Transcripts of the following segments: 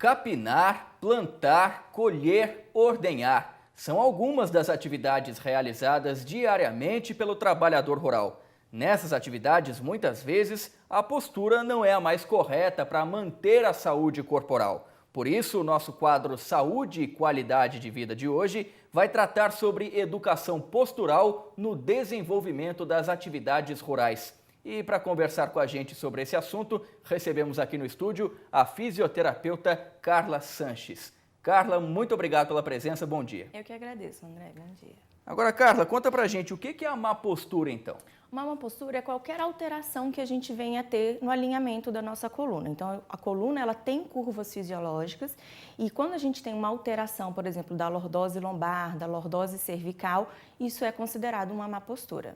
Capinar, plantar, colher, ordenhar são algumas das atividades realizadas diariamente pelo trabalhador rural. Nessas atividades, muitas vezes, a postura não é a mais correta para manter a saúde corporal. Por isso, o nosso quadro Saúde e Qualidade de Vida de hoje vai tratar sobre educação postural no desenvolvimento das atividades rurais. E para conversar com a gente sobre esse assunto, recebemos aqui no estúdio a fisioterapeuta Carla Sanches. Carla, muito obrigado pela presença, bom dia. Eu que agradeço, André, bom dia. Agora, Carla, conta pra gente o que é a má postura, então? Uma má postura é qualquer alteração que a gente venha a ter no alinhamento da nossa coluna. Então, a coluna ela tem curvas fisiológicas e quando a gente tem uma alteração, por exemplo, da lordose lombar, da lordose cervical, isso é considerado uma má postura.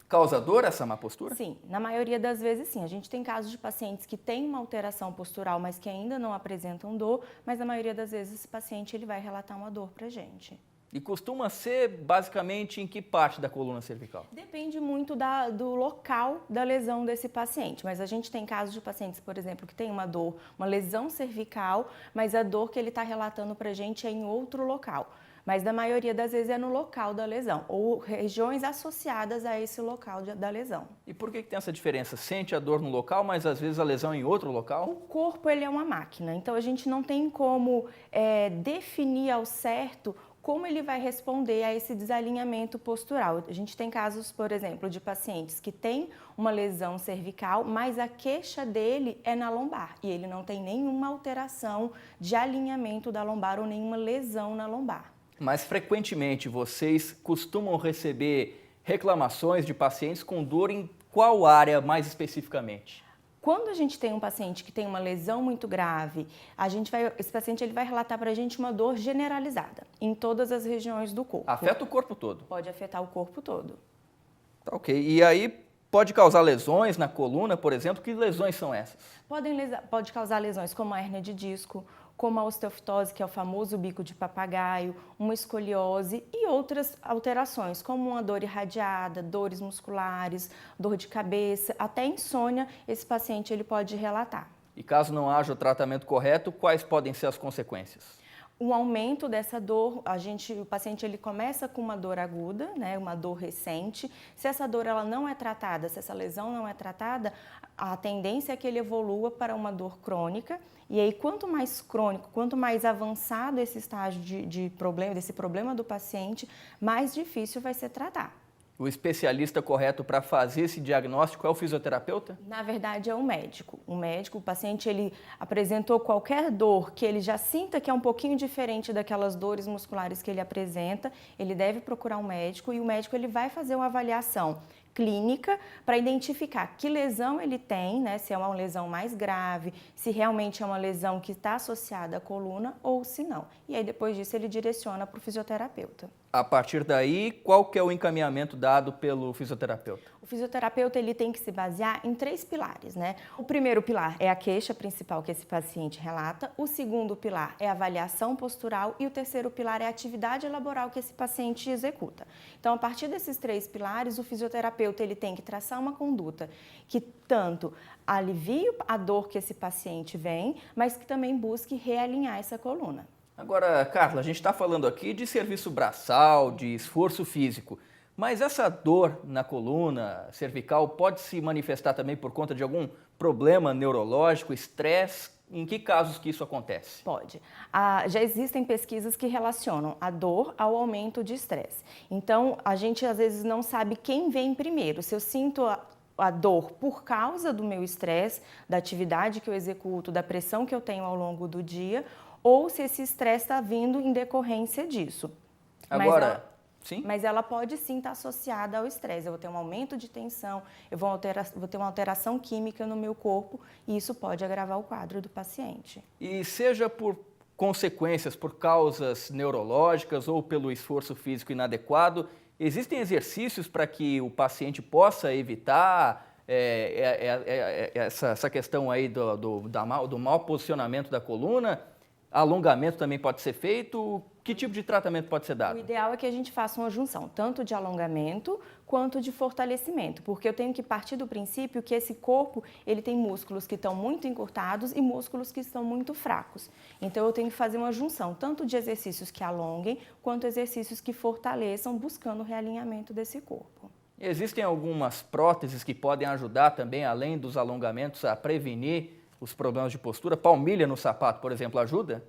Causa dor essa má postura? Sim, na maioria das vezes sim. A gente tem casos de pacientes que têm uma alteração postural, mas que ainda não apresentam dor, mas na maioria das vezes esse paciente ele vai relatar uma dor pra gente. E costuma ser basicamente em que parte da coluna cervical? Depende muito do local da lesão desse paciente, mas a gente tem casos de pacientes, por exemplo, que tem uma dor, uma lesão cervical, mas a dor que ele está relatando pra gente é em outro local. Mas na maioria das vezes é no local da lesão, ou regiões associadas a esse local da lesão. E por que tem essa diferença? Sente a dor no local, mas às vezes a lesão em outro local? O corpo ele é uma máquina, então a gente não tem como definir ao certo como ele vai responder a esse desalinhamento postural. A gente tem casos, por exemplo, de pacientes que têm uma lesão cervical, mas a queixa dele é na lombar e ele não tem nenhuma alteração de alinhamento da lombar ou nenhuma lesão na lombar. Mas frequentemente vocês costumam receber reclamações de pacientes com dor em qual área mais especificamente? Quando a gente tem um paciente que tem uma lesão muito grave, esse paciente ele vai relatar para a gente uma dor generalizada em todas as regiões do corpo. Afeta o corpo todo? Pode afetar o corpo todo. Tá, ok. E aí pode causar lesões na coluna, por exemplo? Que lesões são essas? Pode causar lesões como a hérnia de disco, como a osteoftose, que é o famoso bico de papagaio, uma escoliose e outras alterações, como uma dor irradiada, dores musculares, dor de cabeça, até insônia, esse paciente ele pode relatar. E caso não haja o tratamento correto, quais podem ser as consequências? Um aumento dessa dor, o paciente ele começa com uma dor aguda, né, uma dor recente. Se essa dor ela não é tratada, se essa lesão não é tratada, a tendência é que ele evolua para uma dor crônica. E aí, quanto mais crônico, quanto mais avançado esse estágio desse problema do paciente, mais difícil vai ser tratar. O especialista correto para fazer esse diagnóstico é o fisioterapeuta? Na verdade, é o médico. O paciente, ele apresentou qualquer dor que ele já sinta que é um pouquinho diferente daquelas dores musculares que ele apresenta, ele deve procurar um médico e o médico ele vai fazer uma avaliação clínica para identificar que lesão ele tem, né? Se é uma lesão mais grave, se realmente é uma lesão que está associada à coluna ou se não. E aí, depois disso, ele direciona para o fisioterapeuta. A partir daí, qual que é o encaminhamento dado pelo fisioterapeuta? O fisioterapeuta ele tem que se basear em 3 pilares, né? O primeiro pilar é a queixa principal que esse paciente relata, o segundo pilar é a avaliação postural e o terceiro pilar é a atividade laboral que esse paciente executa. Então, a partir desses 3 pilares, o fisioterapeuta ele tem que traçar uma conduta que tanto alivie a dor que esse paciente vem, mas que também busque realinhar essa coluna. Agora, Carla, a gente está falando aqui de serviço braçal, de esforço físico, mas essa dor na coluna cervical pode se manifestar também por conta de algum problema neurológico, estresse? Em que casos que isso acontece? Pode. Já existem pesquisas que relacionam a dor ao aumento de estresse. Então, a gente às vezes não sabe quem vem primeiro. Se eu sinto a dor por causa do meu estresse, da atividade que eu executo, da pressão que eu tenho ao longo do dia, ou se esse estresse está vindo em decorrência disso. Agora, sim? Mas ela pode sim estar associada ao estresse. Eu vou ter um aumento de tensão, eu vou ter uma alteração química no meu corpo e isso pode agravar o quadro do paciente. E seja por consequências, por causas neurológicas ou pelo esforço físico inadequado, existem exercícios para que o paciente possa evitar essa questão aí do mau posicionamento da coluna? Alongamento também pode ser feito? Que tipo de tratamento pode ser O dado? ideal é que a gente faça uma junção, tanto de alongamento quanto de fortalecimento, porque eu tenho que partir do princípio que esse corpo, ele tem músculos que estão muito encurtados e músculos que estão muito fracos. Então eu tenho que fazer uma junção, tanto de exercícios que alonguem, quanto exercícios que fortaleçam, buscando o realinhamento desse corpo. Existem algumas próteses que podem ajudar também, além dos alongamentos, a prevenir os problemas de postura? Palmilha no sapato, por exemplo, ajuda?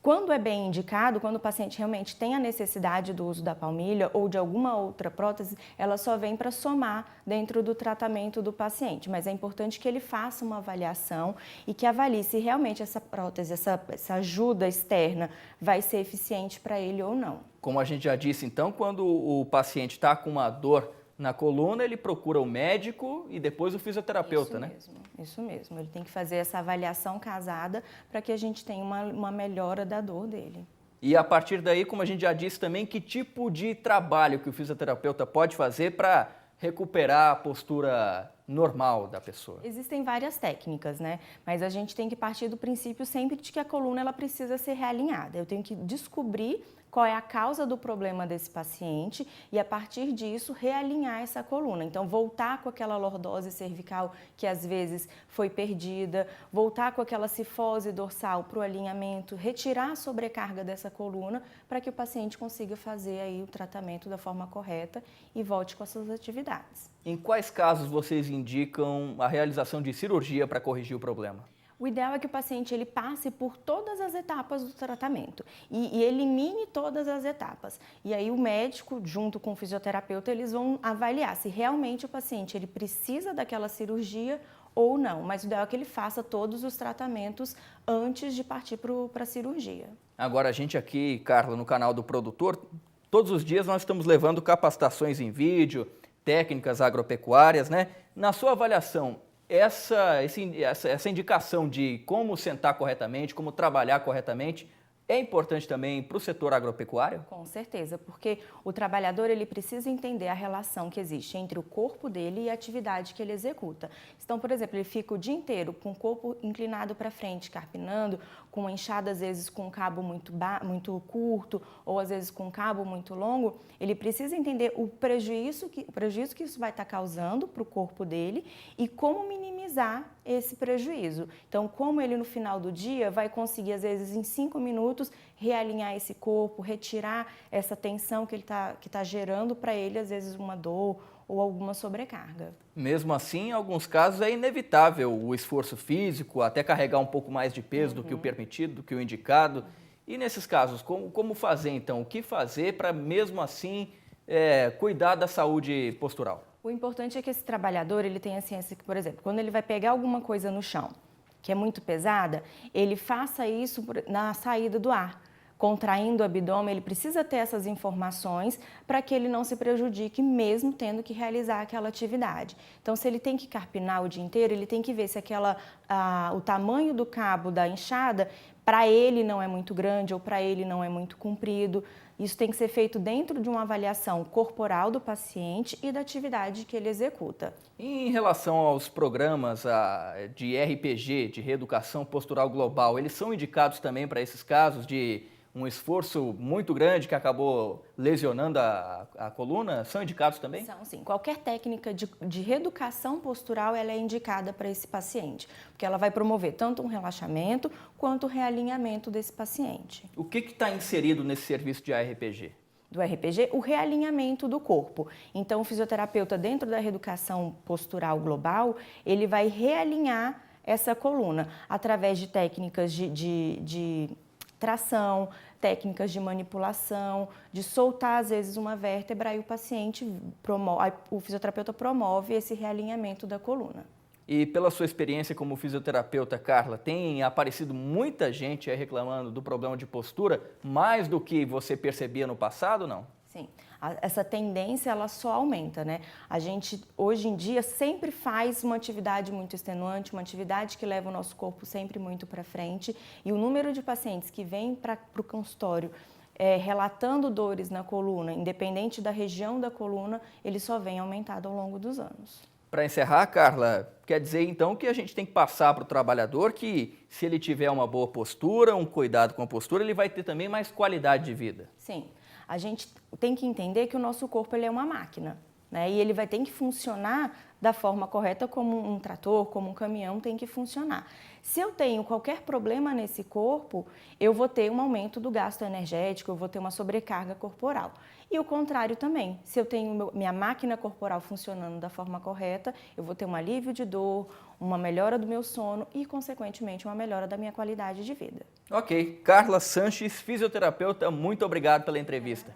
Quando é bem indicado, quando o paciente realmente tem a necessidade do uso da palmilha ou de alguma outra prótese, ela só vem para somar dentro do tratamento do paciente. Mas é importante que ele faça uma avaliação e que avalie se realmente essa prótese, essa ajuda externa vai ser eficiente para ele ou não. Como a gente já disse, então, quando o paciente está com uma dor na coluna, ele procura o médico e depois o fisioterapeuta, né? Isso mesmo. Ele tem que fazer essa avaliação casada para que a gente tenha uma melhora da dor dele. E a partir daí, como a gente já disse também, que tipo de trabalho que o fisioterapeuta pode fazer para recuperar a postura normal da pessoa? Existem várias técnicas, né? Mas a gente tem que partir do princípio sempre de que a coluna ela precisa ser realinhada. Eu tenho que descobrir qual é a causa do problema desse paciente e, a partir disso, realinhar essa coluna. Então, voltar com aquela lordose cervical que às vezes foi perdida, voltar com aquela cifose dorsal para o alinhamento, retirar a sobrecarga dessa coluna para que o paciente consiga fazer aí o tratamento da forma correta e volte com as suas atividades. Em quais casos vocês indicam a realização de cirurgia para corrigir o problema? O ideal é que o paciente ele passe por todas as etapas do tratamento e elimine todas as etapas. E aí o médico, junto com o fisioterapeuta, eles vão avaliar se realmente o paciente ele precisa daquela cirurgia ou não. Mas o ideal é que ele faça todos os tratamentos antes de partir para a cirurgia. Agora, a gente aqui, Carla, no canal do Produtor, todos os dias nós estamos levando capacitações em vídeo, técnicas agropecuárias, né? Na sua avaliação, essa indicação de como sentar corretamente, como trabalhar corretamente, é importante também para o setor agropecuário? Com certeza, porque o trabalhador ele precisa entender a relação que existe entre o corpo dele e a atividade que ele executa. Então, por exemplo, ele fica o dia inteiro com o corpo inclinado para frente, carpinando, com uma enxada às vezes com um cabo muito curto ou às vezes com um cabo muito longo. Ele precisa entender o prejuízo que isso vai estar causando para o corpo dele e como minimizar esse prejuízo. Então, como ele no final do dia vai conseguir, às vezes em 5 minutos, realinhar esse corpo, retirar essa tensão que tá gerando para ele, às vezes, uma dor ou alguma sobrecarga. Mesmo assim, em alguns casos é inevitável o esforço físico, até carregar um pouco mais de peso do que o permitido, do que o indicado. E nesses casos, como fazer então? O que fazer para mesmo assim cuidar da saúde postural? O importante é que esse trabalhador ele tenha ciência que, por exemplo, quando ele vai pegar alguma coisa no chão, que é muito pesada, ele faça isso na saída do ar. Contraindo o abdômen, ele precisa ter essas informações para que ele não se prejudique, mesmo tendo que realizar aquela atividade. Então, se ele tem que carpinar o dia inteiro, ele tem que ver se o tamanho do cabo da enxada, para ele não é muito grande ou para ele não é muito comprido. Isso tem que ser feito dentro de uma avaliação corporal do paciente e da atividade que ele executa. Em relação aos programas de RPG, de reeducação postural global, eles são indicados também para esses casos de um esforço muito grande que acabou lesionando a coluna? São indicados também? São, sim. Qualquer técnica de reeducação postural ela é indicada para esse paciente, porque ela vai promover tanto um relaxamento quanto o realinhamento desse paciente. O que está inserido nesse serviço de ARPG? Do RPG, o realinhamento do corpo. Então, o fisioterapeuta, dentro da reeducação postural global, ele vai realinhar essa coluna através de técnicas de tração, técnicas de manipulação, de soltar às vezes uma vértebra e o fisioterapeuta promove esse realinhamento da coluna. E pela sua experiência como fisioterapeuta, Carla, tem aparecido muita gente aí reclamando do problema de postura, mais do que você percebia no passado, não? Sim, essa tendência ela só aumenta, né? A gente hoje em dia sempre faz uma atividade muito extenuante, uma atividade que leva o nosso corpo sempre muito para frente e o número de pacientes que vêm para o consultório relatando dores na coluna, independente da região da coluna, ele só vem aumentado ao longo dos anos. Para encerrar, Carla, quer dizer então que a gente tem que passar para o trabalhador que, se ele tiver uma boa postura, um cuidado com a postura, ele vai ter também mais qualidade de vida. Sim, a gente tem que entender que o nosso corpo ele é uma máquina, né? E ele vai ter que funcionar da forma correta como um trator, como um caminhão tem que funcionar. Se eu tenho qualquer problema nesse corpo, eu vou ter um aumento do gasto energético, eu vou ter uma sobrecarga corporal. E o contrário também, se eu tenho minha máquina corporal funcionando da forma correta, eu vou ter um alívio de dor, uma melhora do meu sono e, consequentemente, uma melhora da minha qualidade de vida. Ok. Carla Sanches, fisioterapeuta, muito obrigado pela entrevista.